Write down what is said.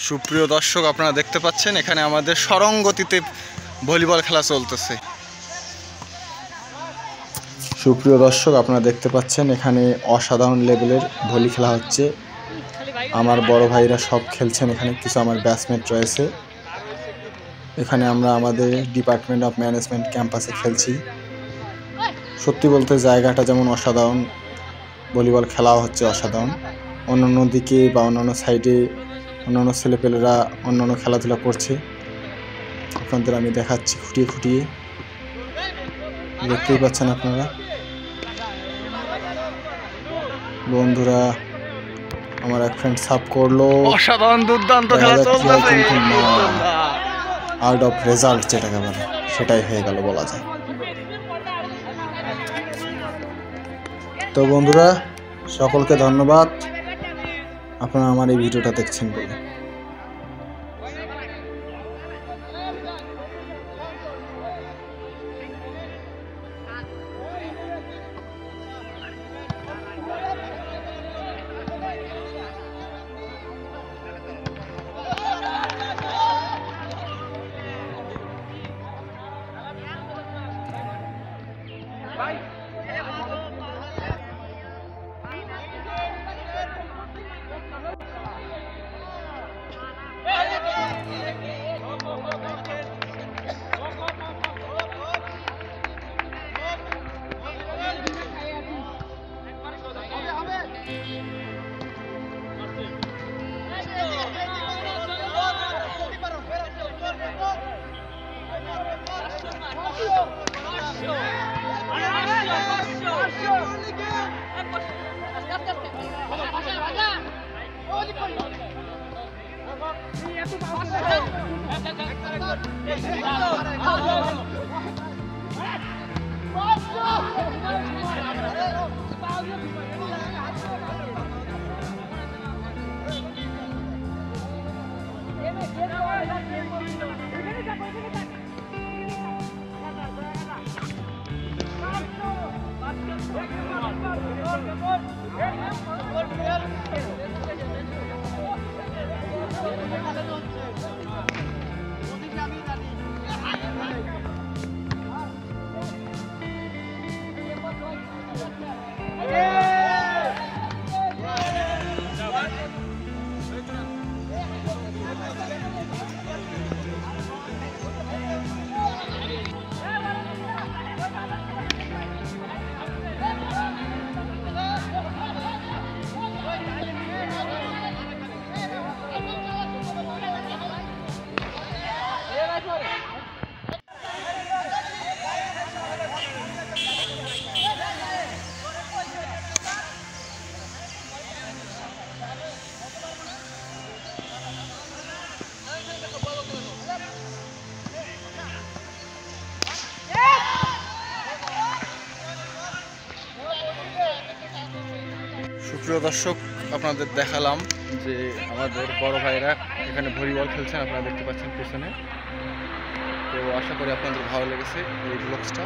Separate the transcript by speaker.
Speaker 1: সুপ্রিয় দর্শক, আপনারা দেখতে পাচ্ছেন এখানে আমাদের সরঙ্গতিতে ভলিবল খেলা চলতেছে। সুপ্রিয় দর্শক, আপনারা দেখতে পাচ্ছেন এখানে অসাধারণ লেভেলের ভলি খেলা হচ্ছে। আমার বড় ভাইরা সব খেলছেন, এখানে কিছু আমার ব্যাচমেট রয়েছে। এখানে আমরা আমাদের ডিপার্টমেন্ট অফ ম্যানেজমেন্ট ক্যাম্পাসে খেলছি। সত্যি বলতে জায়গাটা যেমন অসাধারণ, ভলিবল খেলাও হচ্ছে অসাধারণ। অন্যান্য দিকে বা অন্যান্য সাইডে অন্যান্য ছেলেপেলেরা অন্যান্য খেলাধুলা করছে, আপনাদের আমি দেখাচ্ছি খুঁটিয়ে খুঁটিয়ে। দেখতেই পাচ্ছেন আপনারা বন্ধুরা। আমার এক ফ্রেন্ড সাব করলো,
Speaker 2: অসাধারণ দুর্দান্ত খেলা চলতেছে।
Speaker 1: আউট অফ রেজাল্ট যেটাকে বলে সেটাই হয়ে গেল বলা যায়। তো বন্ধুরা, সকলকে ধন্যবাদ আপনারা আমার এই ভিডিওটা দেখছেন বলে। সুপ্রিয় দর্শক, আপনাদের দেখালাম যে আমাদের বড় ভাইরা এখানে ভলিবল খেলছেন, আপনারা দেখতে পাচ্ছেন পিছনে। তো আশা করি আপনাদের ভালো লেগেছে এই ব্লগসটা।